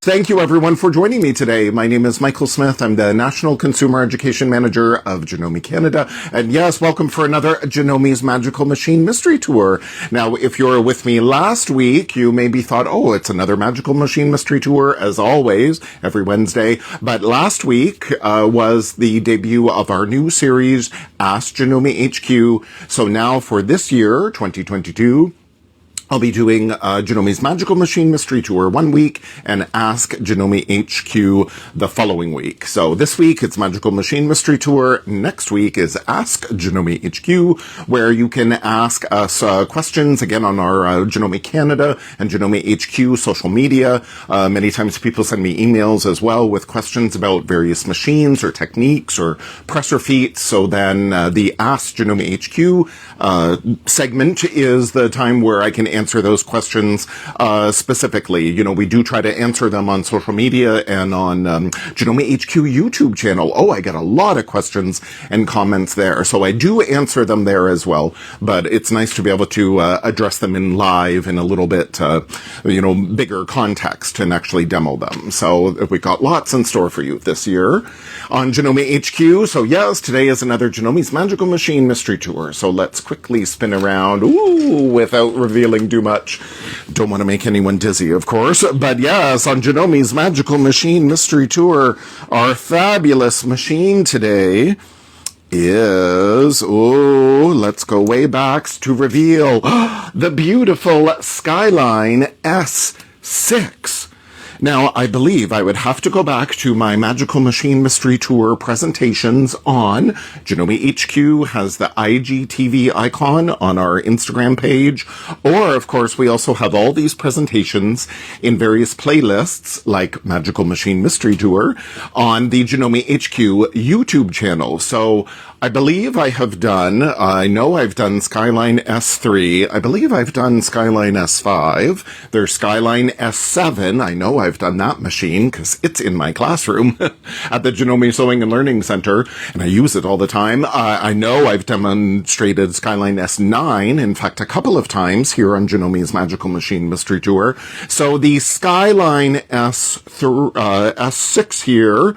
Thank you, everyone, for joining me today. My name is Michael Smith. I'm the National Consumer Education Manager of Janome Canada. And yes, welcome for another Janome's Magical Machine Mystery Tour. Now, if you were with me last week, you maybe thought, oh, it's another Magical Machine Mystery Tour, as always, every Wednesday. But last week was the debut of our new series, Ask Janome HQ. So now for this year, 2022, I'll be doing Janome's Magical Machine Mystery Tour one week and Ask Janome HQ the following week. So this week it's Magical Machine Mystery Tour. Next week is Ask Janome HQ, where you can ask us questions again on our Janome Canada and Janome HQ social media. Many times people send me emails as well with questions about various machines or techniques or presser feats. So then the Ask Janome HQ segment is the time where I can answer those questions specifically. You know, we do try to answer them on social media and on Janome HQ YouTube channel. Oh, I get a lot of questions and comments there. So I do answer them there as well, but it's nice to be able to address them in live in a little bit, bigger context and actually demo them. So we got lots in store for you this year on Janome HQ. So yes, today is another Janome's Magical Machine Mystery Tour. So let's quickly spin around, without revealing too much. Don't want to make anyone dizzy, of course. But yes, on Janome's Magical Machine Mystery Tour, our fabulous machine today is, let's go way back to reveal the beautiful Skyline S6. Now, I believe I would have to go back to my Magical Machine Mystery Tour presentations on Janome HQ has the IGTV icon on our Instagram page. Or, of course, we also have all these presentations in various playlists like Magical Machine Mystery Tour on the Janome HQ YouTube channel. So I believe I know I've done Skyline S3. I believe I've done Skyline S5. There's Skyline S7. I know I've done that machine because it's in my classroom at the Janome Sewing and Learning Center, and I use it all the time. I know I've demonstrated Skyline S9, in fact, a couple of times here on Janome's Magical Machine Mystery Tour. So the Skyline S6 here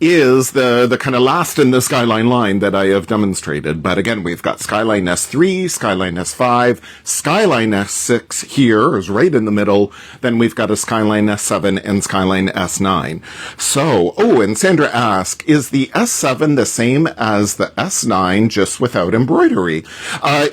is the kind of last in the Skyline line that I have demonstrated. But again, we've got Skyline S3, Skyline S5, Skyline S6 here is right in the middle. Then we've got a Skyline S7 and Skyline S9. So, and Sandra asked, is the S7 the same as the S9 just without embroidery?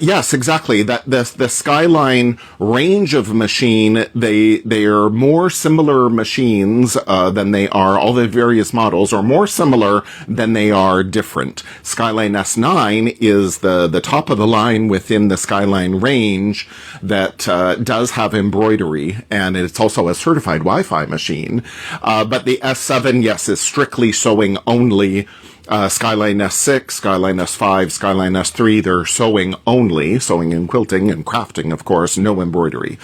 Yes, exactly. That the Skyline range of machine, they are more similar machines than they are, all the various models are more similar than they are different. Skyline S9 is the top of the line within the Skyline range that does have embroidery, and it's also a certified Wi-Fi machine. But the S7, yes, is strictly sewing only. Skyline S6, Skyline S5, Skyline S3, they're sewing only, sewing and quilting and crafting, of course, no embroidery.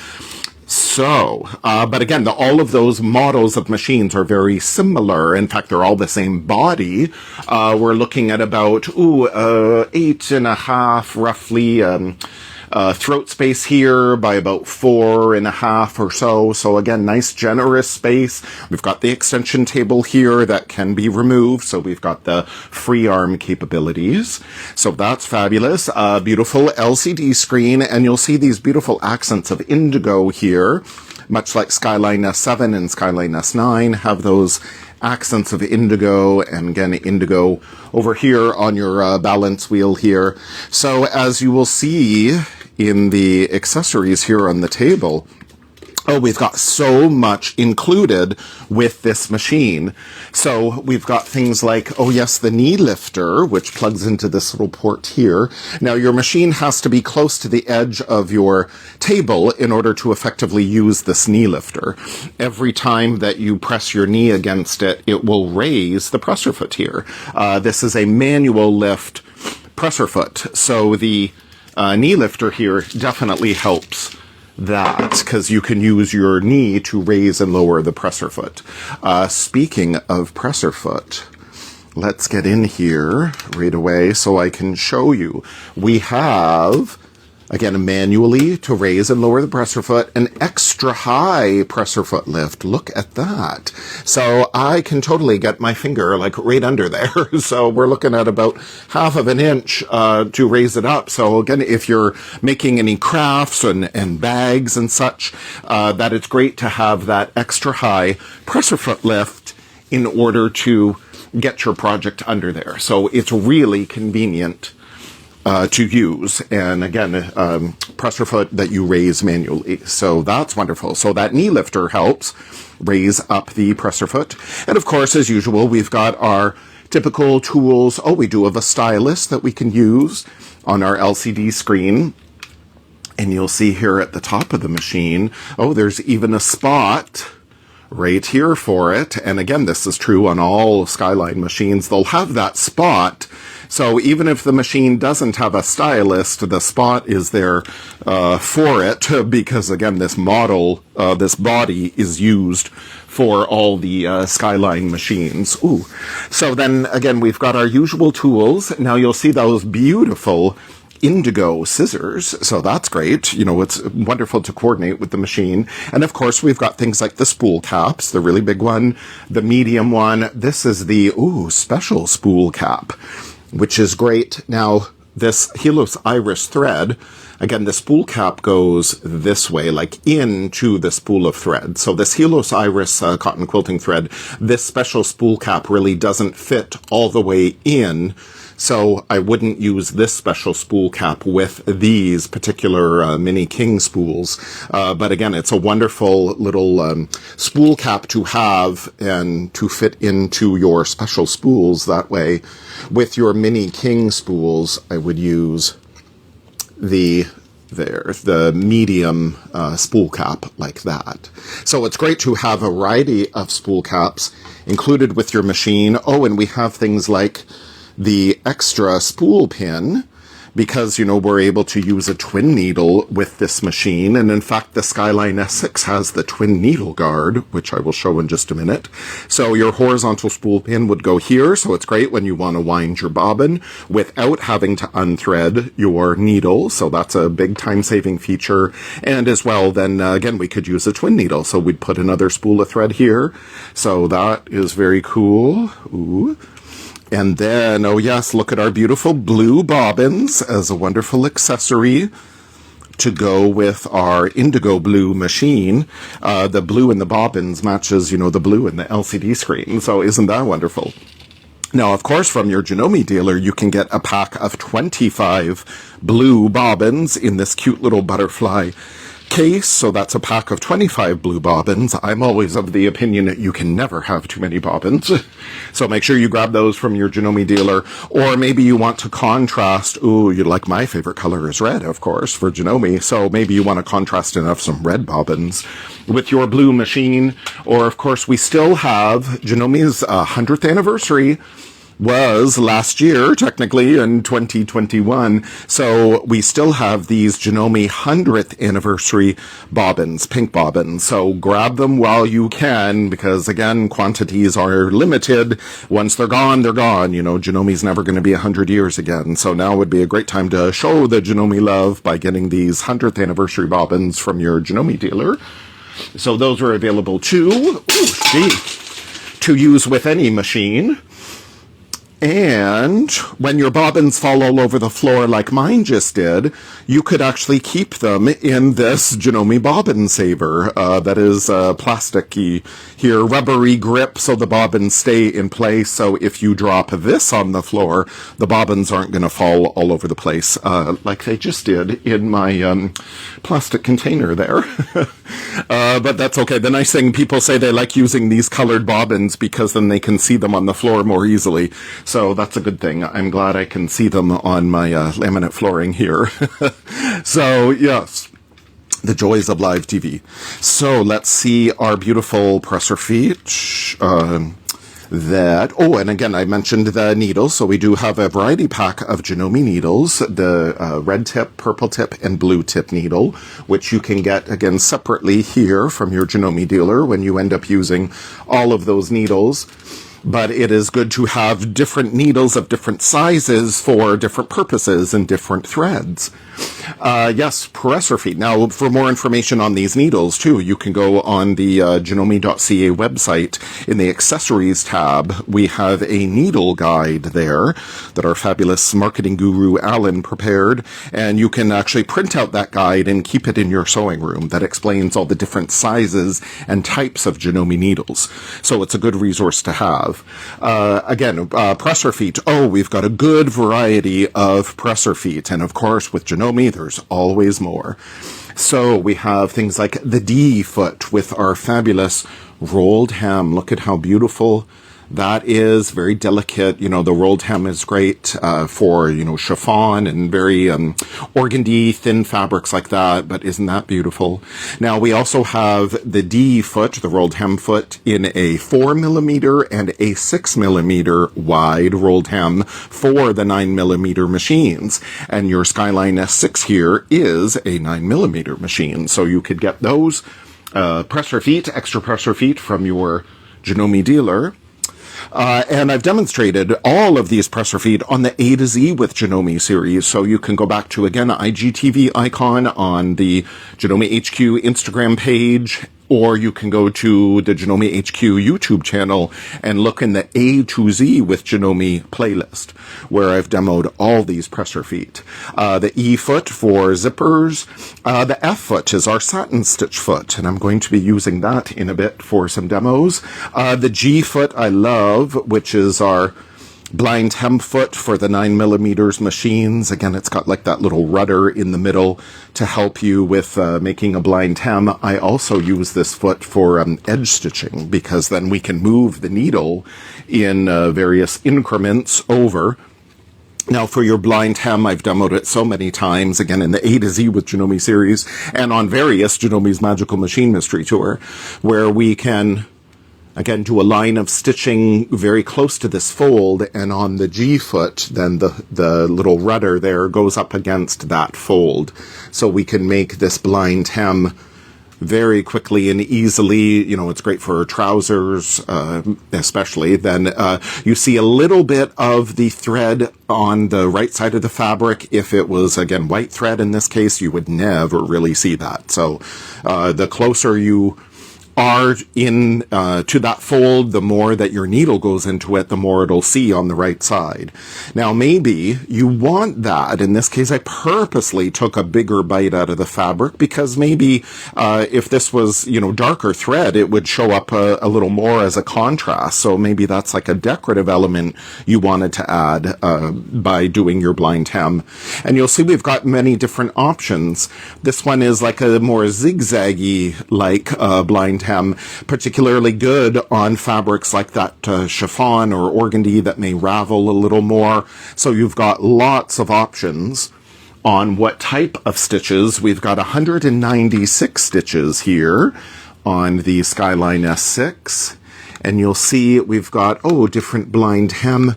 So, but again, all of those models of machines are very similar. In fact, they're all the same body. We're looking at about, 8.5 roughly, throat space here by about 4.5 or so. So again, nice generous space. We've got the extension table here that can be removed. So we've got the free arm capabilities. So that's fabulous. Beautiful LCD screen. And you'll see these beautiful accents of indigo here, much like Skyline S7 and Skyline S9 have those accents of indigo, and again, indigo over here on your balance wheel here. So as you will see in the accessories here on the table, we've got so much included with this machine. So we've got things like, the knee lifter, which plugs into this little port here. Now, your machine has to be close to the edge of your table in order to effectively use this knee lifter. Every time that you press your knee against it, it will raise the presser foot here. This is a manual lift presser foot. So the knee lifter here definitely helps that, because you can use your knee to raise and lower the presser foot. Speaking of presser foot, let's get in here right away so I can show you. We have Again, manually to raise and lower the presser foot, an extra high presser foot lift. Look at that. So I can totally get my finger like right under there. So we're looking at about half of an inch to raise it up. So again, if you're making any crafts and bags and such, that it's great to have that extra high presser foot lift in order to get your project under there. So it's really convenient to use, and again, presser foot that you raise manually. So that's wonderful. So that knee lifter helps raise up the presser foot. And of course, as usual, we've got our typical tools. Oh, we do have a stylus that we can use on our LCD screen. And you'll see here at the top of the machine, oh, there's even a spot right here for it. And again, this is true on all Skyline machines. They'll have that spot. So even if the machine doesn't have a stylus, the spot is there for it, because again, this model, this body is used for all the Skyline machines. Ooh. So then again, we've got our usual tools. Now you'll see those beautiful indigo scissors. So that's great. You know, it's wonderful to coordinate with the machine. And of course, we've got things like the spool caps, the really big one, the medium one. This is the, special spool cap, which is great. Now, this Helos Iris thread, again, the spool cap goes this way, like into the spool of thread. So this Helos Iris cotton quilting thread, this special spool cap really doesn't fit all the way in. So I wouldn't use this special spool cap with these particular Mini King spools. But again, it's a wonderful little spool cap to have and to fit into your special spools that way. With your Mini King spools, I would use the medium spool cap like that. So it's great to have a variety of spool caps included with your machine. Oh, and we have things like the extra spool pin, because, you know, we're able to use a twin needle with this machine. And in fact, the Skyline S6 has the twin needle guard, which I will show in just a minute. So your horizontal spool pin would go here. So it's great when you want to wind your bobbin without having to unthread your needle. So that's a big time-saving feature. And as well, then again, we could use a twin needle. So we'd put another spool of thread here. So that is very cool. Ooh. And then, oh yes, look at our beautiful blue bobbins as a wonderful accessory to go with our indigo blue machine. The blue in the bobbins matches, you know, the blue in the LCD screen. So isn't that wonderful? Now, of course, from your Janome dealer, you can get a pack of 25 blue bobbins in this cute little butterfly case. So that's a pack of 25 blue bobbins. I'm always of the opinion that you can never have too many bobbins. So make sure you grab those from your Janome dealer. Or maybe you want to contrast. Ooh, you like my favorite color is red, of course, for Janome. So maybe you want to contrast enough some red bobbins with your blue machine. Or, of course, we still have Janome's 100th anniversary was last year, technically, in 2021. So we still have these Janome 100th anniversary bobbins, pink bobbins. So grab them while you can, because again, quantities are limited. Once they're gone, they're gone. You know, Janome's never going to be 100 years again. So now would be a great time to show the Janome love by getting these 100th anniversary bobbins from your Janome dealer. So those are available too. To use with any machine. And when your bobbins fall all over the floor like mine just did, you could actually keep them in this Janome bobbin saver that is plasticky here, rubbery grip, so the bobbins stay in place. So if you drop this on the floor, the bobbins aren't going to fall all over the place like they just did in my plastic container there. But that's okay. The nice thing, people say they like using these colored bobbins because then they can see them on the floor more easily. So that's a good thing. I'm glad I can see them on my laminate flooring here. So, yes, the joys of live TV. So let's see our beautiful presser feet. And again, I mentioned the needles. So we do have a variety pack of Janome needles, the red tip, purple tip, and blue tip needle, which you can get, again, separately here from your Janome dealer when you end up using all of those needles. but it is good to have different needles of different sizes for different purposes and different threads. Yes, presser feet. Now, for more information on these needles, too, you can go on the Janome.ca website. In the accessories tab, we have a needle guide there that our fabulous marketing guru, Alan, prepared. And you can actually print out that guide and keep it in your sewing room. That explains all the different sizes and types of Janome needles. So it's a good resource to have. Again, presser feet. Oh, we've got a good variety of presser feet. And of course, with Janome, there's always more. So we have things like the D foot with our fabulous rolled hem. Look at how beautiful that is. Very delicate. You know, the rolled hem is great for, you know, chiffon and very organdy, thin fabrics like that. But isn't that beautiful? Now, we also have the D foot, the rolled hem foot, in a 4mm and a 6mm wide rolled hem for the 9mm machines. And your Skyline S6 here is a 9mm machine. So you could get those presser feet, extra presser feet from your Janome dealer. And I've demonstrated all of these presser feet on the A to Z with Janome series. So you can go back to, again, IGTV icon on the Janome HQ Instagram page, or you can go to the Janome HQ YouTube channel and look in the A to Z with Janome playlist, where I've demoed all these presser feet. The E foot for zippers. The F foot is our satin stitch foot, and I'm going to be using that in a bit for some demos. The G foot I love, which is our blind hem foot for the 9mm machines. Again, it's got like that little rudder in the middle to help you with making a blind hem. I also use this foot for edge stitching, because then we can move the needle in various increments over. Now, for your blind hem, I've demoed it so many times, again, in the A to Z with Janome series, and on various Janome's Magical Machine Mystery Tour, where we can, again, do a line of stitching very close to this fold, and on the G foot, then the little rudder there goes up against that fold. So we can make this blind hem very quickly and easily. You know, it's great for trousers, especially. Then you see a little bit of the thread on the right side of the fabric. If it was, again, white thread in this case, you would never really see that. So the closer you are in to that fold, the more that your needle goes into it, the more it'll see on the right side. Now, maybe you want that. In this case, I purposely took a bigger bite out of the fabric, because maybe if this was, you know, darker thread, it would show up a little more as a contrast. So maybe that's like a decorative element you wanted to add by doing your blind hem. And you'll see we've got many different options. This one is like a more zigzaggy like blind hem, particularly good on fabrics like that chiffon or organdy that may ravel a little more. So you've got lots of options on what type of stitches. We've got 196 stitches here on the Skyline S6, and you'll see we've got, different blind hem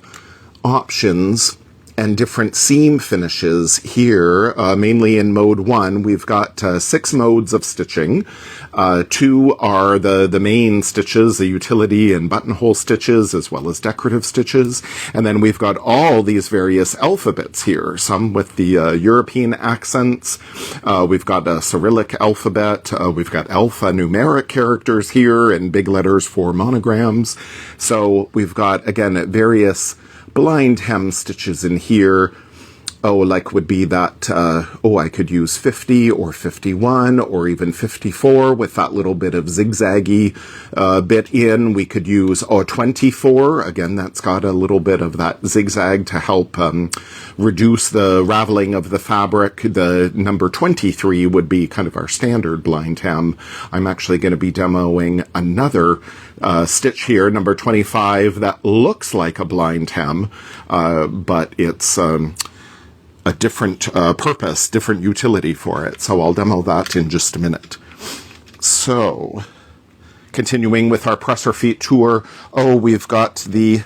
options and different seam finishes here, mainly in mode 1. We've got 6 modes of stitching. 2 are the main stitches, the utility and buttonhole stitches, as well as decorative stitches. And then we've got all these various alphabets here, some with the European accents. We've got a Cyrillic alphabet. We've got alphanumeric characters here and big letters for monograms. So we've got, again, various blind hem stitches in here. Like would be that, I could use 50 or 51 or even 54 with that little bit of zigzaggy bit in. We could use 24. Again, that's got a little bit of that zigzag to help reduce the raveling of the fabric. The number 23 would be kind of our standard blind hem. I'm actually going to be demoing another stitch here, number 25, that looks like a blind hem, but it's a different purpose, different utility for it. So I'll demo that in just a minute. So, continuing with our presser feet tour, we've got the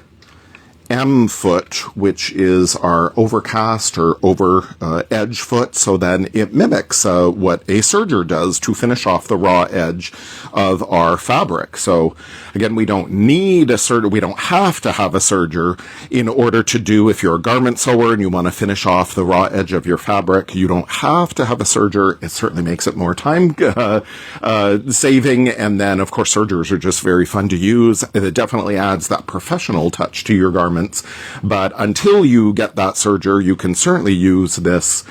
M foot, which is our overcast or over edge foot. So then it mimics what a serger does to finish off the raw edge of our fabric. So again, we don't need a serger. We don't have to have a serger in order to do, if you're a garment sewer and you want to finish off the raw edge of your fabric, you don't have to have a serger. It certainly makes it more time saving. And then, of course, sergers are just very fun to use. It definitely adds that professional touch to your garments. But until you get that serger, you can certainly use this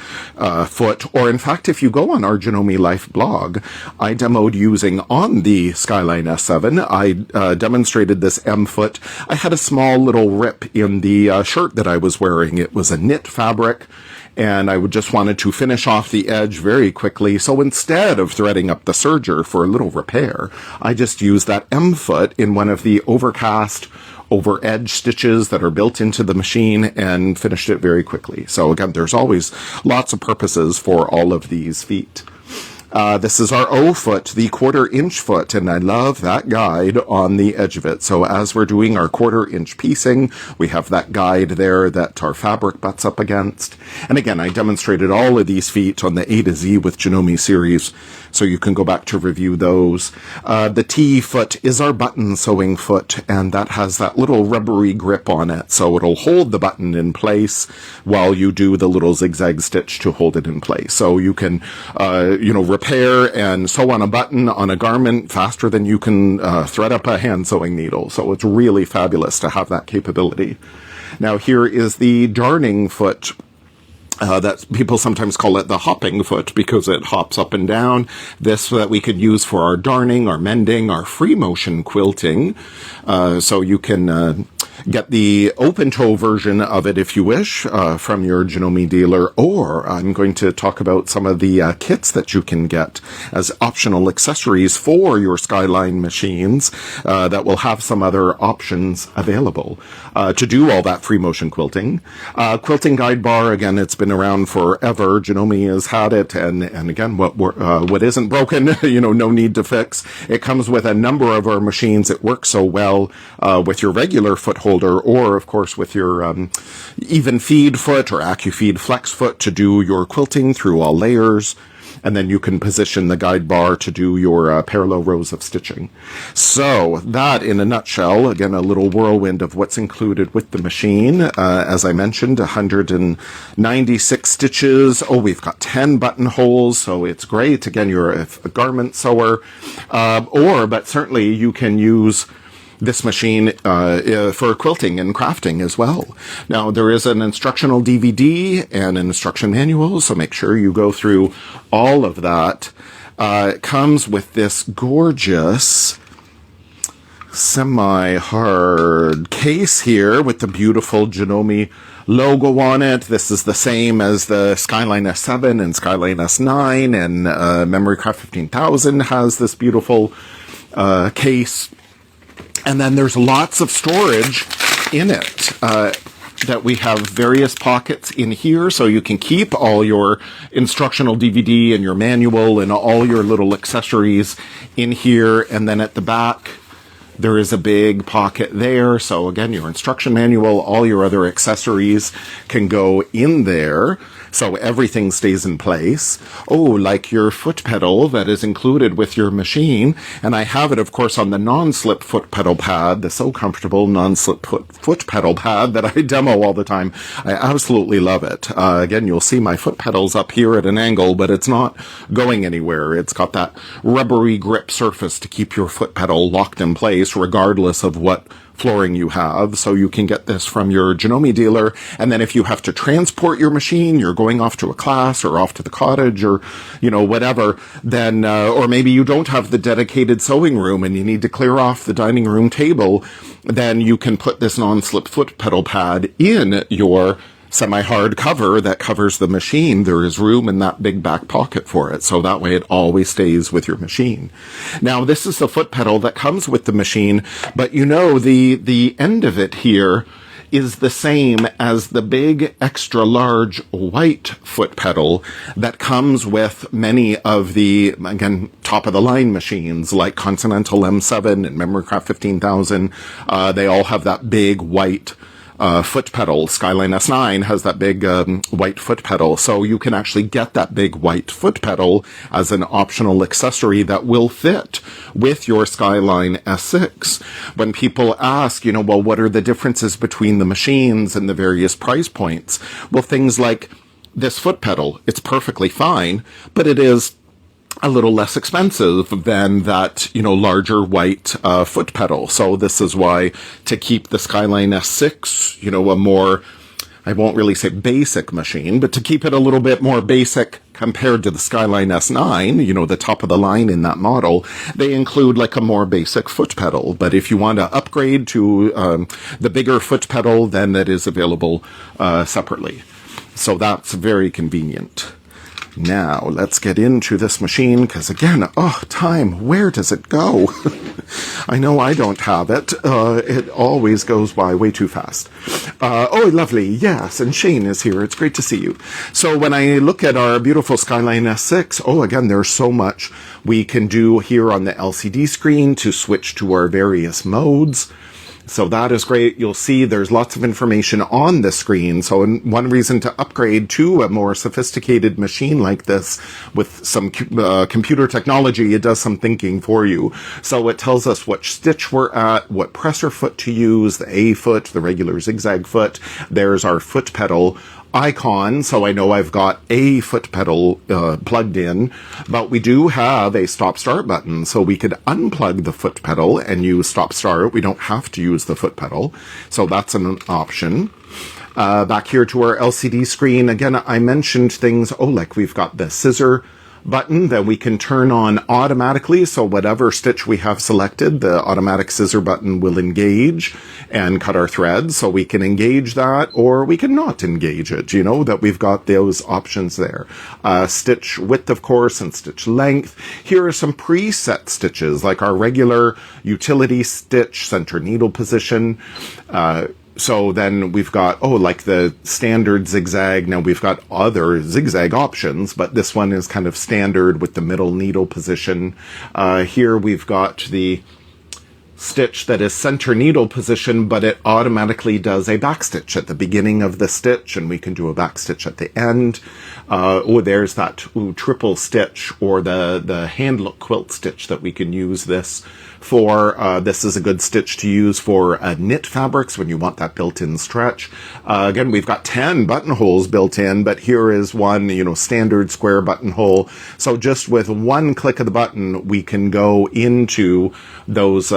foot. Or in fact, if you go on our Janome Life blog, I demoed using on the Skyline S7. I demonstrated this M foot. I had a small little rip in the shirt that I was wearing. It was a knit fabric, and I just wanted to finish off the edge very quickly. So instead of threading up the serger for a little repair, I just used that M foot in one of the overcast over edge stitches that are built into the machine and finished it very quickly. So again, there's always lots of purposes for all of these feet. This is our O foot, the 1/4 inch foot, and I love that guide on the edge of it. So as we're doing our 1/4 inch piecing, we have that guide there that our fabric butts up against. And again, I demonstrated all of these feet on the A to Z with Janome series, so you can go back to review those. The T foot is our button sewing foot, and that has that little rubbery grip on it, so it'll hold the button in place while you do the little zigzag stitch to hold it in place. So you can, repair and sew on a button on a garment faster than you can thread up a hand sewing needle. So it's really fabulous to have that capability. Now here is the darning foot. That people sometimes call it the hopping foot because it hops up and down. This that we could use for our darning, our mending, our free motion quilting. So you can get the open toe version of it if you wish from your Janome dealer, or I'm going to talk about some of the kits that you can get as optional accessories for your Skyline machines that will have some other options available to do all that free motion quilting. Quilting guide bar, again, it's been around forever. Janome has had it, and again, what isn't broken, no need to fix. It comes with a number of our machines. It works so well with your regular foot holder, or of course with your even feed foot or AccuFeed Flex foot to do your quilting through all layers. And then you can position the guide bar to do your parallel rows of stitching. So that, in a nutshell, again, a little whirlwind of what's included with the machine. As I mentioned, 196 stitches. Oh, we've got 10 buttonholes, so it's great. Again, you're a garment sewer, but certainly you can use this machine for quilting and crafting as well. Now, there is an instructional DVD and an instruction manual, so make sure you go through all of that. It comes with this gorgeous semi-hard case here with the beautiful Janome logo on it. This is the same as the Skyline S7 and Skyline S9, and MemoryCraft 15000 has this beautiful case. And then there's lots of storage in it that we have various pockets in here, so you can keep all your instructional DVD and your manual and all your little accessories in here. And then at the back, there is a big pocket there. So again, your instruction manual, all your other accessories can go in there. So everything stays in place. Oh, like your foot pedal that is included with your machine. And I have it, of course, on the non-slip foot pedal pad, the so comfortable non-slip foot pedal pad that I demo all the time. I absolutely love it. Again, you'll see my foot pedals up here at an angle, but it's not going anywhere. It's got that rubbery grip surface to keep your foot pedal locked in place regardless of what flooring you have. So you can get this from your Janome dealer. And then if you have to transport your machine, you're going off to a class or off to the cottage or, whatever, then, or maybe you don't have the dedicated sewing room and you need to clear off the dining room table, then you can put this non-slip foot pedal pad in your semi-hard cover that covers the machine. There is room in that big back pocket for it, so that way it always stays with your machine. Now, this is the foot pedal that comes with the machine, but the end of it here is the same as the big extra large white foot pedal that comes with many of the, again, top of the line machines like Continental M7 and MemoryCraft 15000. They all have that big white foot pedal. Skyline S9 has that big white foot pedal, so you can actually get that big white foot pedal as an optional accessory that will fit with your Skyline S6. When people ask, well, what are the differences between the machines and the various price points? Well, things like this foot pedal, it's perfectly fine, but it is a little less expensive than that, larger white foot pedal. So this is why, to keep the Skyline S6, a more, I won't really say basic machine, but to keep it a little bit more basic compared to the Skyline S9, the top of the line in that model, they include like a more basic foot pedal. But if you want to upgrade to the bigger foot pedal, then that is available separately. So that's very convenient. Now, let's get into this machine, because again, time, where does it go? I know I don't have it. It always goes by way too fast. Oh, lovely. Yes, and Shane is here. It's great to see you. So when I look at our beautiful Skyline S6, again, there's so much we can do here on the LCD screen to switch to our various modes. So that is great. You'll see there's lots of information on the screen. So one reason to upgrade to a more sophisticated machine like this with some computer technology, it does some thinking for you. So it tells us which stitch we're at, what presser foot to use, the A foot, the regular zigzag foot. There's our foot pedal icon, so I know I've got a foot pedal plugged in, but we do have a stop-start button, so we could unplug the foot pedal and use stop-start. We don't have to use the foot pedal, so that's an option. Back here to our LCD screen, again, I mentioned things, like we've got the scissor button that we can turn on automatically, so whatever stitch we have selected, the automatic scissor button will engage and cut our thread, so we can engage that or we can not engage it, that we've got those options there. Stitch width, of course, and stitch length. Here are some preset stitches, like our regular utility stitch, center needle position. So then we've got, like the standard zigzag. Now we've got other zigzag options, but this one is kind of standard with the middle needle position. Here we've got the stitch that is center needle position, but it automatically does a back stitch at the beginning of the stitch, and we can do a back stitch at the end. There's that triple stitch, or the hand look quilt stitch that we can use this for. This is a good stitch to use for knit fabrics when you want that built-in stretch. Again, we've got 10 buttonholes built in, but here is one, standard square buttonhole. So just with one click of the button, we can go into those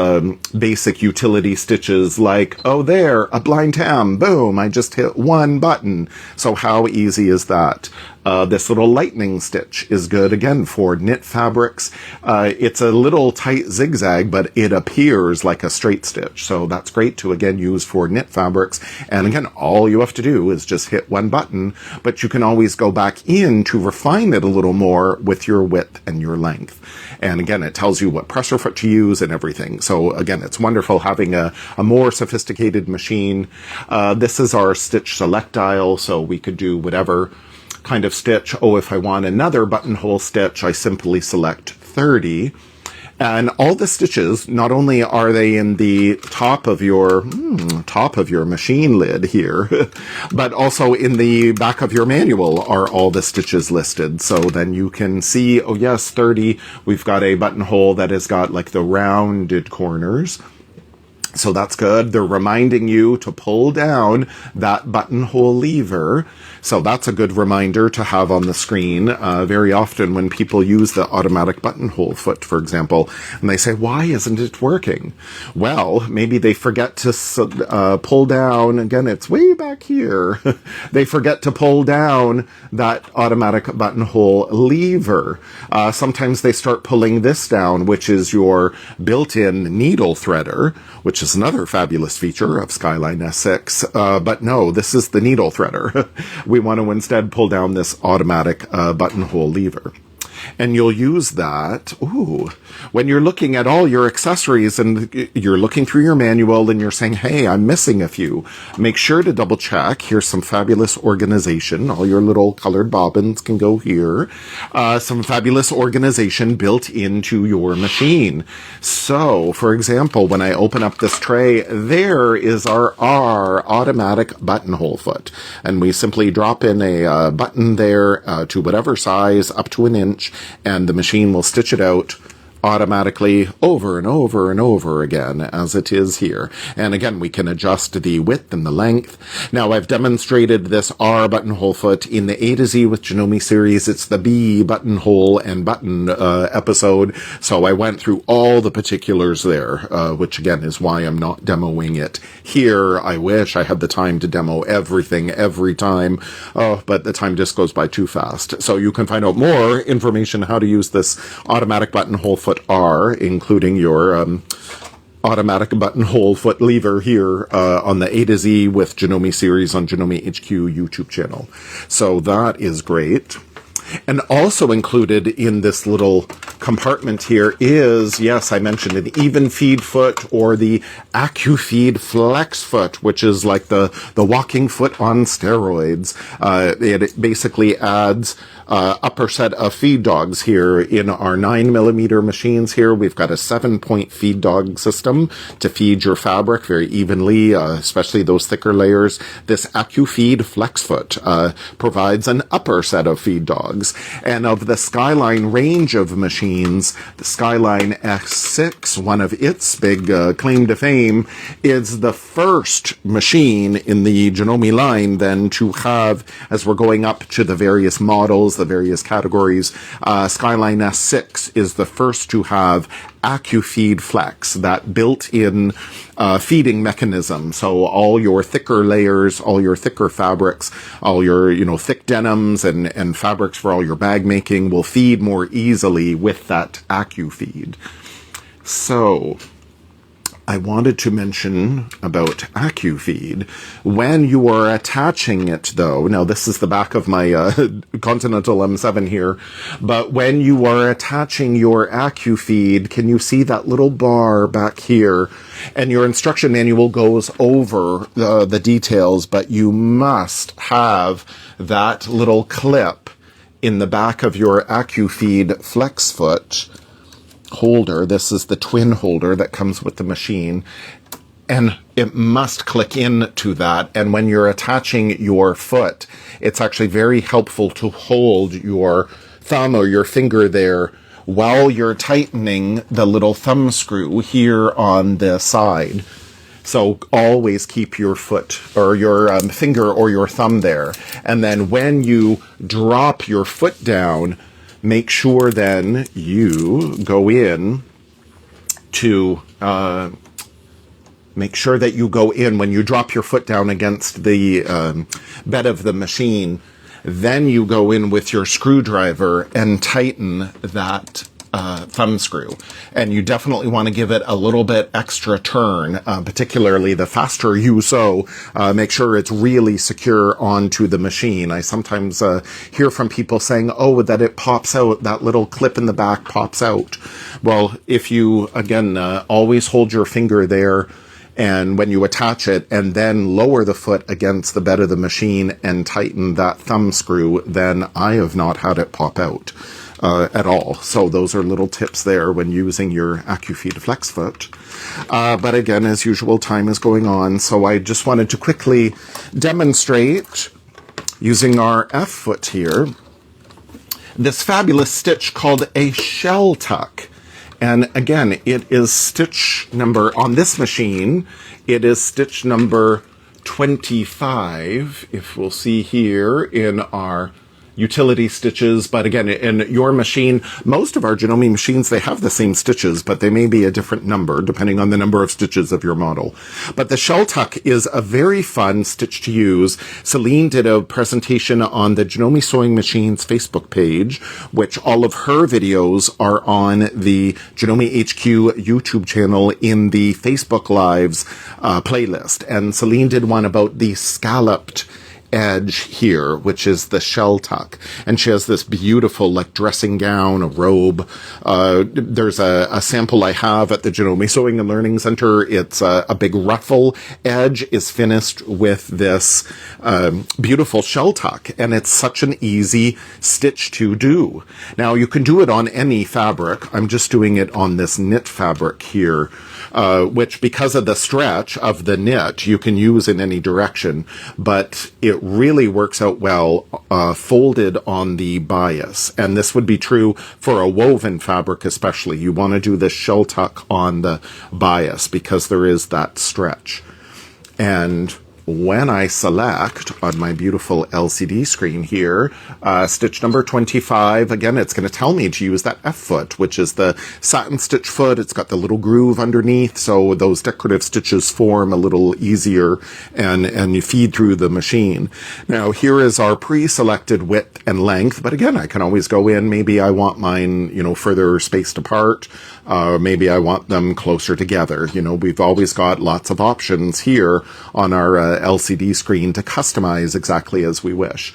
basic utility stitches like, there, a blind tam, boom, I just hit one button. So how easy is that? This little lightning stitch is good, again, for knit fabrics. It's a little tight zigzag, but it appears like a straight stitch. So that's great to, again, use for knit fabrics. And again, all you have to do is just hit one button, but you can always go back in to refine it a little more with your width and your length. And again, it tells you what presser foot to use and everything. So again, it's wonderful having a more sophisticated machine. This is our stitch select dial, so we could do whatever kind of stitch. If I want another buttonhole stitch, I simply select 30. And all the stitches, not only are they in the top of your machine lid here, but also in the back of your manual are all the stitches listed. So then you can see, yes, 30. We've got a buttonhole that has got like the rounded corners. So that's good. They're reminding you to pull down that buttonhole lever. So that's a good reminder to have on the screen. Very often when people use the automatic buttonhole foot, for example, and they say, why isn't it working? Well, maybe they forget to pull down. Again, it's way back here. They forget to pull down that automatic buttonhole lever. Sometimes they start pulling this down, which is your built-in needle threader, which is another fabulous feature of Skyline S6. But no, this is the needle threader. We want to instead pull down this automatic buttonhole lever. And you'll use that, when you're looking at all your accessories and you're looking through your manual and you're saying, hey, I'm missing a few. Make sure to double check. Here's some fabulous organization. All your little colored bobbins can go here. Some fabulous organization built into your machine. So, for example, when I open up this tray, there is our automatic buttonhole foot. And we simply drop in a button there to whatever size, up to an inch, and the machine will stitch it out automatically over and over and over again, as it is here. And again, we can adjust the width and the length. Now, I've demonstrated this R buttonhole foot in the A to Z with Janome series. It's the B buttonhole and button episode. So I went through all the particulars there, which again is why I'm not demoing it here. I wish I had the time to demo everything every time, but the time just goes by too fast. So you can find out more information how to use this automatic buttonhole foot R, including your automatic buttonhole foot lever here on the A to Z with Janome series on Janome HQ YouTube channel. So that is great. And also included in this little compartment here is, yes, I mentioned an even feed foot or the AccuFeed Flex foot, which is like the walking foot on steroids. It basically adds upper set of feed dogs here in our 9mm machines here. We've got a 7-point feed dog system to feed your fabric very evenly, especially those thicker layers. This AccuFeed Flex foot provides an upper set of feed dogs. And of the Skyline range of machines, the Skyline S6, one of its big claim to fame, is the first machine in the Janome line then to have, as we're going up to the various models, the various categories, Skyline S6 is the first to have AccuFeed Flex, that built-in feeding mechanism. So all your thicker layers, all your thicker fabrics, all your, thick denims and fabrics for all your bag making will feed more easily with that AccuFeed. So I wanted to mention about AccuFeed. When you are attaching it, though, now this is the back of my Continental M7 here, but when you are attaching your AccuFeed, can you see that little bar back here? And your instruction manual goes over the details, but you must have that little clip in the back of your AccuFeed Flex foot holder. This is the twin holder that comes with the machine, and it must click into that. And when you're attaching your foot, it's actually very helpful to hold your thumb or your finger there while you're tightening the little thumb screw here on the side. So always keep your foot or your finger or your thumb there. And then when you drop your foot down, make sure then you go in to make sure that you go in when you drop your foot down against the bed of the machine. Then you go in with your screwdriver and tighten that thumb screw. And you definitely want to give it a little bit extra turn, particularly the faster you sew. Make sure it's really secure onto the machine. I sometimes hear from people saying, oh, that it pops out, that little clip in the back pops out. Well, if you, again, always hold your finger there, and when you attach it and then lower the foot against the bed of the machine and tighten that thumb screw, then I have not had it pop out at all. So those are little tips there when using your AccuFeed Flex foot. But again, as usual, time is going on, so I just wanted to quickly demonstrate using our F foot here this fabulous stitch called a shell tuck. And again, it is stitch number, on this machine, it is stitch number 25, if we'll see here in our utility stitches. But again, in your machine, most of our Janome machines, they have the same stitches, but they may be a different number depending on the number of stitches of your model. But the shell tuck is a very fun stitch to use. Celine did a presentation on the Janome Sewing Machines Facebook page, which all of her videos are on the Janome HQ YouTube channel in the Facebook Lives playlist. And Celine did one about the scalloped edge here, which is the shell tuck. And she has this beautiful, like, dressing gown, a robe. There's a sample I have at the Janome Sewing and Learning Center. It's a big ruffle edge is finished with this beautiful shell tuck, and it's such an easy stitch to do. Now, you can do it on any fabric. I'm just doing it on this knit fabric here, which, because of the stretch of the knit, you can use in any direction, but it really works out well folded on the bias. And this would be true for a woven fabric especially. You want to do this shell tuck on the bias because there is that stretch. And when I select on my beautiful LCD screen here, stitch number 25, again, it's going to tell me to use that F foot, which is the satin stitch foot. It's got the little groove underneath, so those decorative stitches form a little easier and you feed through the machine. Now, here is our pre-selected width and length, but again, I can always go in. Maybe I want mine, further spaced apart. Maybe I want them closer together. We've always got lots of options here on our LCD screen to customize exactly as we wish.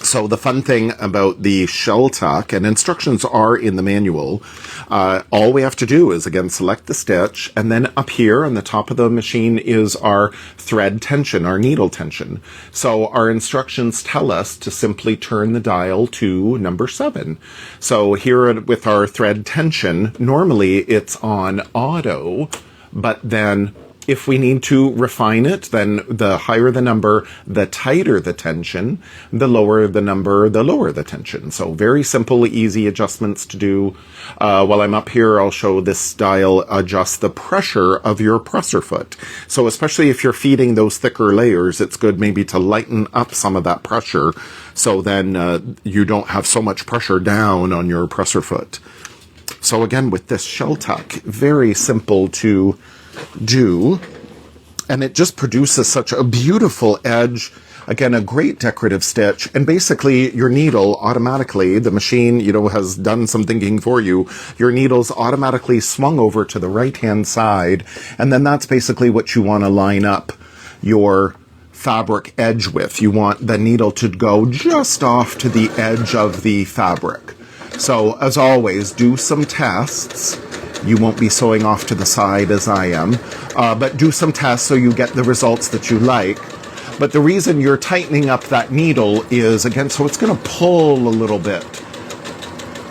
So the fun thing about the shell tuck, and instructions are in the manual, all we have to do is, again, select the stitch, and then up here on the top of the machine is our thread tension, our needle tension. So our instructions tell us to simply turn the dial to number 7. So here with our thread tension, normally it's on auto, but then if we need to refine it, then the higher the number, the tighter the tension, the lower the number, the lower the tension. So very simple, easy adjustments to do. While I'm up here, I'll show this dial adjusts the pressure of your presser foot. So especially if you're feeding those thicker layers, it's good maybe to lighten up some of that pressure so then you don't have so much pressure down on your presser foot. So again, with this shell tuck, very simple to do, and it just produces such a beautiful edge. Again, a great decorative stitch, and basically your needle automatically, the machine, has done some thinking for you. Your needle's automatically swung over to the right-hand side, and then that's basically what you want to line up your fabric edge with. You want the needle to go just off to the edge of the fabric. So, as always, do some tests. You won't be sewing off to the side as I am, but do some tests so you get the results that you like. But the reason you're tightening up that needle is, again, so it's going to pull a little bit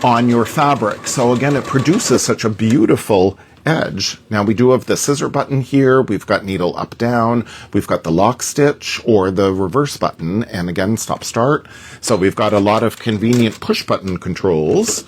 on your fabric. So again, it produces such a beautiful edge. Now we do have the scissor button here. We've got needle up, down. We've got the lock stitch or the reverse button. And again, stop, start. So we've got a lot of convenient push button controls.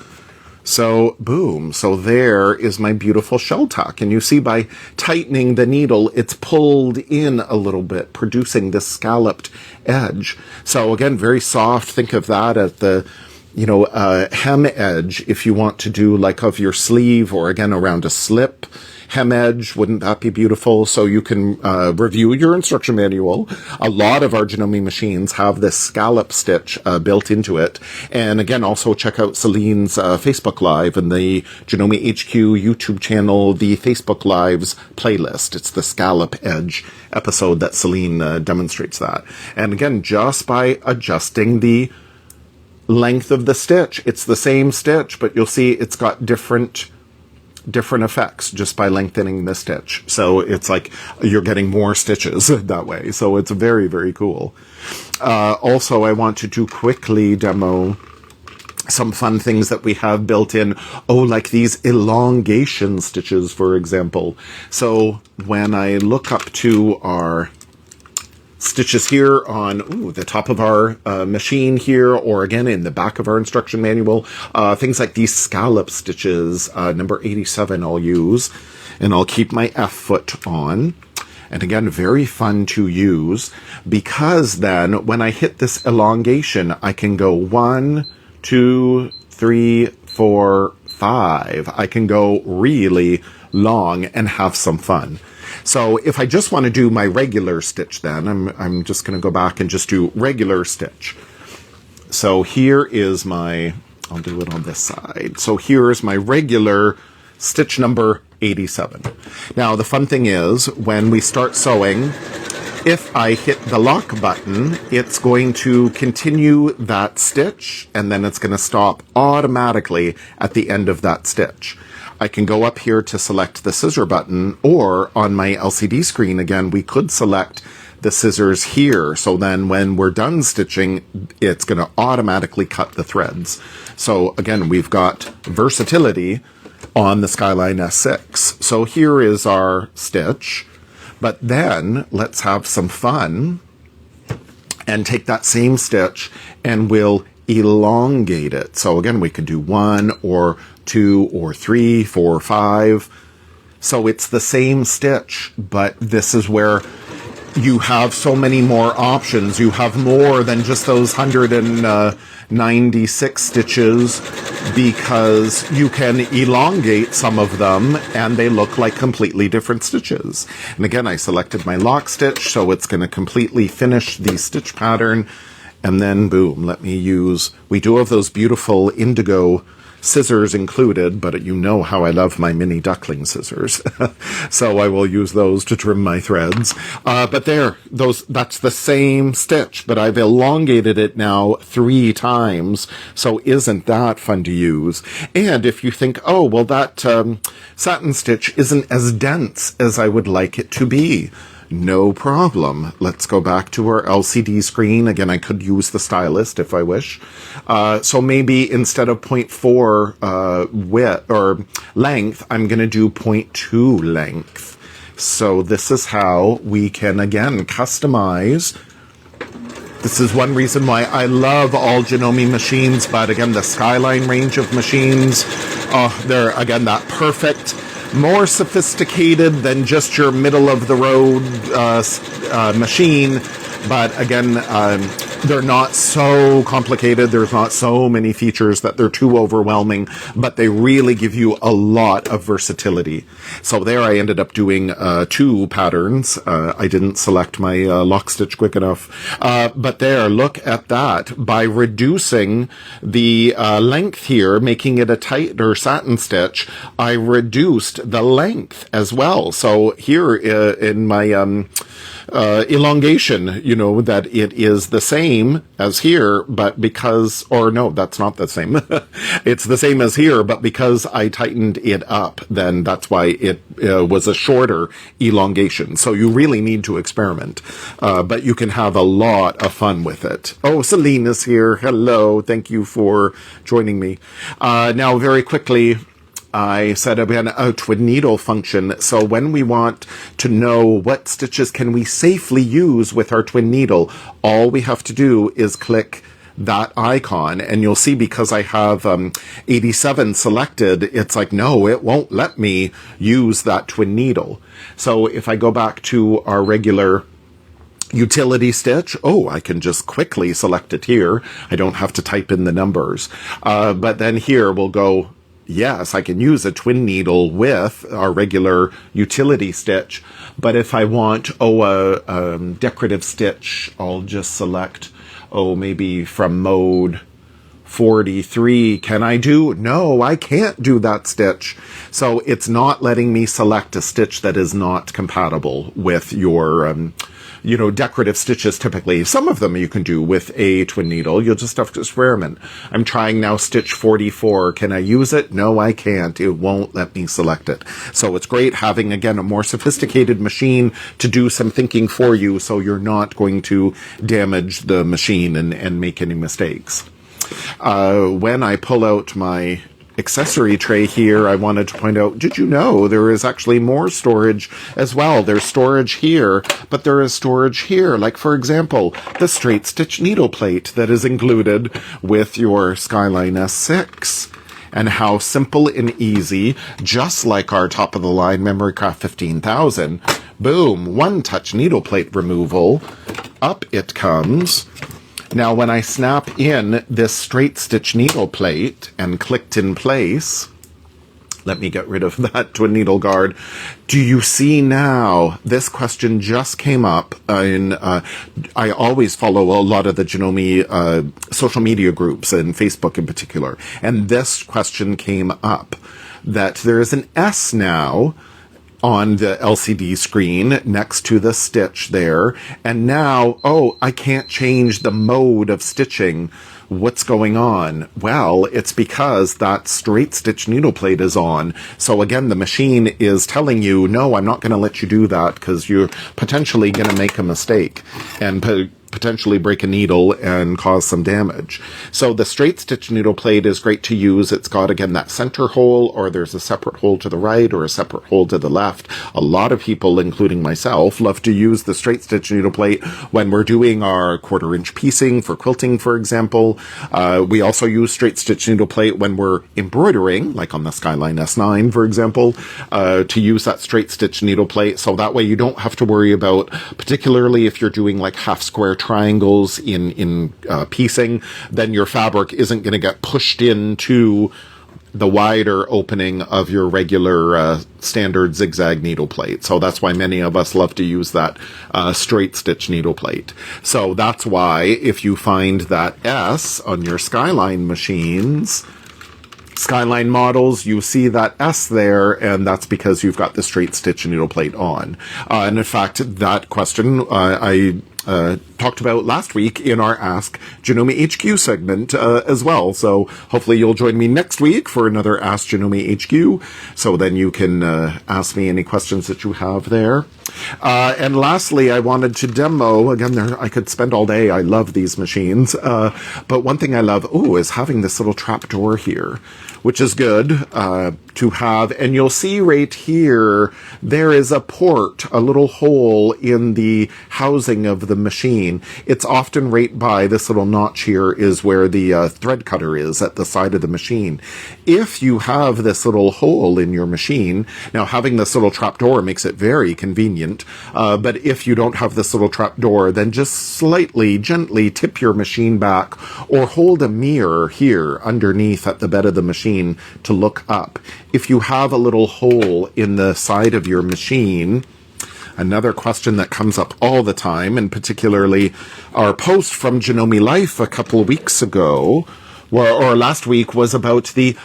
So, boom. So there is my beautiful shell tuck. And you see by tightening the needle, it's pulled in a little bit, producing this scalloped edge. So again, very soft. Think of that as the, hem edge if you want to do like of your sleeve or again around a slip. Hem edge, wouldn't that be beautiful? So you can review your instruction manual. A lot of our Janome machines have this scallop stitch built into it. And again, also check out Celine's Facebook Live and the Janome HQ YouTube channel, the Facebook Lives playlist. It's the scallop edge episode that Celine demonstrates that. And again, just by adjusting the length of the stitch, it's the same stitch, but you'll see it's got different effects just by lengthening the stitch. So it's like you're getting more stitches that way. So it's very, very cool. Also, I want to quickly demo some fun things that we have built in. Like these elongation stitches, for example. So when I look up to our stitches here on the top of our machine here, or again in the back of our instruction manual, things like these scallop stitches, number 87 I'll use, and I'll keep my F foot on. And again, very fun to use, because then when I hit this elongation, I can go 1, 2, 3, 4, 5. I can go really long and have some fun. So if I just want to do my regular stitch, then I'm just going to go back and just do regular stitch. So here is my, I'll do it on this side. So here is my regular stitch number 87. Now the fun thing is when we start sewing, If I hit the lock button, it's going to continue that stitch, and then it's going to stop automatically at the end of that stitch. I can go up here to select the scissor button, or on my LCD screen, again, we could select the scissors here. So then when we're done stitching, it's going to automatically cut the threads. So again, we've got versatility on the Skyline S6. So here is our stitch. But then let's have some fun and take that same stitch and we'll elongate it. So again, we could do 1 or 2 or 3, 4, 5. So it's the same stitch, but this is where you have so many more options. You have more than just those 196 stitches, because you can elongate some of them and they look like completely different stitches. And again, I selected my lock stitch, so it's going to completely finish the stitch pattern. And then boom, let me use, we do have those beautiful indigo scissors included, but you know how I love my mini duckling scissors. So I will use those to trim my threads. But there, that's the same stitch, but I've elongated it now 3 times. So isn't that fun to use? And if you think, oh, well, that satin stitch isn't as dense as I would like it to be, no problem. Let's go back to our LCD screen. Again, I could use the stylist if I wish. So maybe instead of 0.4 width or length, I'm going to do 0.2 length. So this is how we can, again, customize. This is one reason why I love all Janome machines, but again, the Skyline range of machines, they're, again, that perfect, more sophisticated than just your middle-of-the-road machine, but again, they're not so complicated. There's not so many features that they're too overwhelming, but they really give you a lot of versatility. So there I ended up doing 2 patterns. I didn't select my lock stitch quick enough. But there, look at that. By reducing the length here, making it a tighter satin stitch, I reduced the length as well. So here in my elongation, you know, that it is the same as here, but because, or no, that's not the same. It's the same as here, but because I tightened it up, then that's why it was a shorter elongation. So you really need to experiment, but you can have a lot of fun with it. Oh, Celine is here. Hello. Thank you for joining me. Now, very quickly, I said about a twin needle function. So when we want to know what stitches can we safely use with our twin needle, all we have to do is click that icon, and you'll see because I have 87 selected, it's like, no, it won't let me use that twin needle. So if I go back to our regular utility stitch, oh, I can just quickly select it here. I don't have to type in the numbers. But then here we'll go, yes, I can use a twin needle with our regular utility stitch. But if I want, a decorative stitch, I'll just select, maybe from mode 43. Can I do? No, I can't do that stitch. So it's not letting me select a stitch that is not compatible with your, decorative stitches typically. Some of them you can do with a twin needle. You'll just have to experiment. I'm trying now stitch 44. Can I use it? No, I can't. It won't let me select it. So it's great having, again, a more sophisticated machine to do some thinking for you, so you're not going to damage the machine and make any mistakes. When I pull out my accessory tray here, I wanted to point out, did you know there is actually more storage as well? There's storage here, but there is storage here. Like, for example, the straight stitch needle plate that is included with your Skyline S6. And how simple and easy, just like our top-of-the-line MemoryCraft 15,000, boom, one-touch needle plate removal, up it comes. Now, when I snap in this straight stitch needle plate and clicked in place, let me get rid of that twin needle guard. Do you see now? This question just came up in, I always follow a lot of the Janome social media groups and Facebook in particular. And this question came up, that there is an S now on the LCD screen next to the stitch there. And now, oh, I can't change the mode of stitching. What's going on? Well, it's because that straight stitch needle plate is on. So again, the machine is telling you, no, I'm not going to let you do that because you're potentially going to make a mistake and potentially break a needle and cause some damage. So the straight stitch needle plate is great to use. It's got, again, that center hole, or there's a separate hole to the right or a separate hole to the left. A lot of people, including myself, love to use the straight stitch needle plate when we're doing our 1/4-inch piecing for quilting, for example. We also use straight stitch needle plate when we're embroidering, like on the Skyline S6, for example, to use that straight stitch needle plate. So that way you don't have to worry about, particularly if you're doing like half square triangles in piecing, then your fabric isn't going to get pushed into the wider opening of your regular standard zigzag needle plate. So that's why many of us love to use that straight stitch needle plate. So that's why if you find that S on your Skyline machines, Skyline models, you see that S there, and that's because you've got the straight stitch needle plate on. And in fact, that question I talked about last week in our Ask Janome HQ segment as well. So hopefully you'll join me next week for another Ask Janome HQ. So then you can ask me any questions that you have there. And lastly, I wanted to demo, again, I could spend all day. I love these machines. But one thing I love, is having this little trap door here, which is good to have. And you'll see right here, there is a port, a little hole in the housing of the machine. It's often right by this little notch here is where the thread cutter is at the side of the machine. If you have this little hole in your machine, now having this little trap door makes it very convenient, but if you don't have this little trap door, then just slightly, gently tip your machine back or hold a mirror here underneath at the bed of the machine to look up. If you have a little hole in the side of your machine, another question that comes up all the time, and particularly our post from Janome Life a couple of weeks ago, or last week, was about the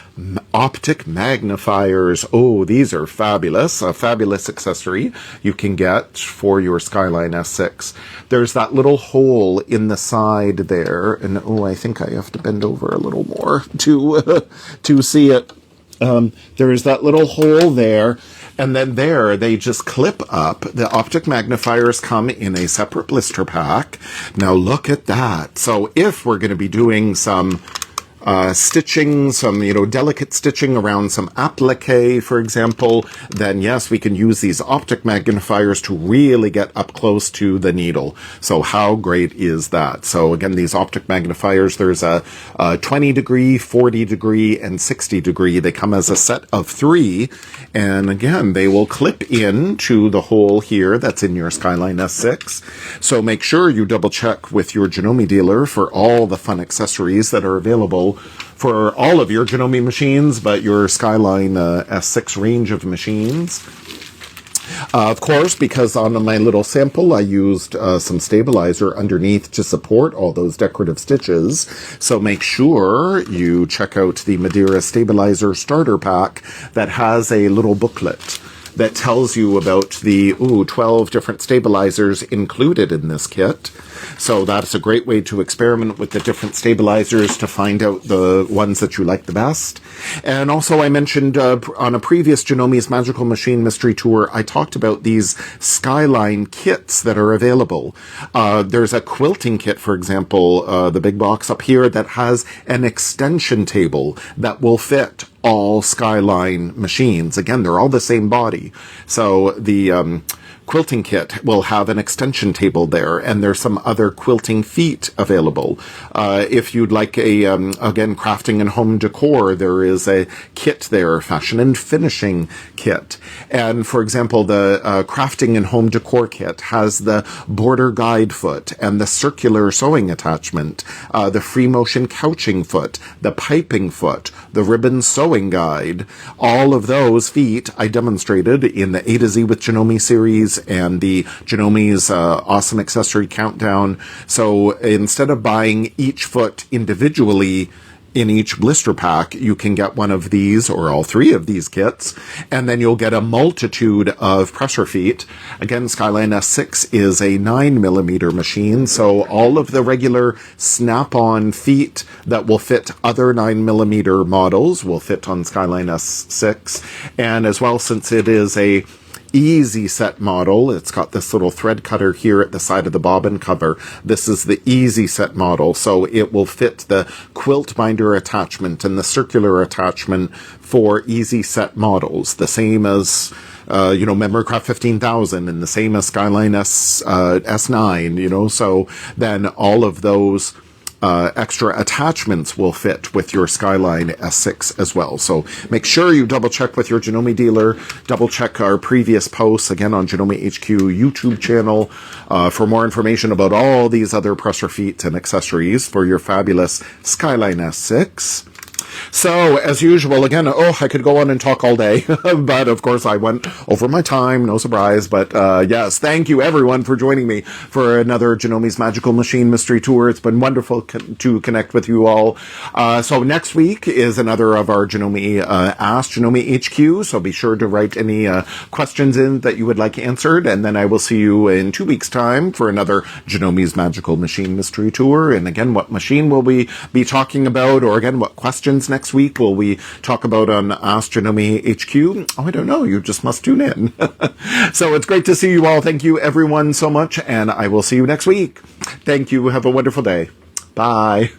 optic magnifiers. Oh, these are fabulous. A fabulous accessory you can get for your Skyline S6. There's that little hole in the side there, and I think I have to bend over a little more to see it. There is that little hole there, and then there they just clip up. The optic magnifiers come in a separate blister pack. Now look at that. So if we're going to be doing some stitching, some, delicate stitching around some applique, for example, then yes, we can use these optic magnifiers to really get up close to the needle. So how great is that? So again, these optic magnifiers, there's a 20 degree, 40 degree, and 60 degree. They come as a set of 3. And again, they will clip into the hole here that's in your Skyline S6. So make sure you double check with your Janome dealer for all the fun accessories that are available for all of your Janome machines, but your Skyline S6 range of machines. Of course, because on my little sample, I used some stabilizer underneath to support all those decorative stitches. So make sure you check out the Madeira Stabilizer Starter Pack that has a little booklet that tells you about the 12 different stabilizers included in this kit. So that's a great way to experiment with the different stabilizers to find out the ones that you like the best. And also I mentioned on a previous Janome's Magical Machine Mystery Tour, I talked about these Skyline kits that are available. There's a quilting kit, for example, the big box up here that has an extension table that will fit all Skyline machines. Again, they're all the same body. So the quilting kit will have an extension table there, and there's some other quilting feet available. If you'd like again, crafting and home decor, there is a kit there, fashion and finishing kit. And for example, the crafting and home decor kit has the border guide foot and the circular sewing attachment, the free motion couching foot, the piping foot, the ribbon sewing guide. All of those feet I demonstrated in the A to Z with Janome series and the Janome's Awesome Accessory Countdown. So instead of buying each foot individually in each blister pack, you can get one of these or all three of these kits, and then you'll get a multitude of pressure feet. Again, Skyline S6 is a 9mm machine, so all of the regular snap-on feet that will fit other 9mm models will fit on Skyline S6. And as well, since it is a easy set model, it's got this little thread cutter here at the side of the bobbin cover. This is the easy set model, so it will fit the quilt binder attachment and the circular attachment for easy set models, the same as MemoryCraft 15,000 and the same as Skyline S9, so then all of those extra attachments will fit with your Skyline S6 as well. So make sure you double check with your Janome dealer, double check our previous posts, again, on Janome HQ YouTube channel, for more information about all these other pressure feet and accessories for your fabulous Skyline S6. So, as usual, again, I could go on and talk all day, but of course I went over my time, no surprise, but yes, thank you everyone for joining me for another Janome's Magical Machine Mystery Tour. It's been wonderful to connect with you all. So next week is another of our Janome Ask Janome HQ, so be sure to write any questions in that you would like answered, and then I will see you in 2 weeks' time for another Janome's Magical Machine Mystery Tour. And again, what machine will we be talking about, or again, what questions next week will we talk about on Ask Janome HQ? I don't know. You just must tune in. So it's great to see you all. Thank you everyone so much, and I will see you next week. Thank you. Have a wonderful day. Bye.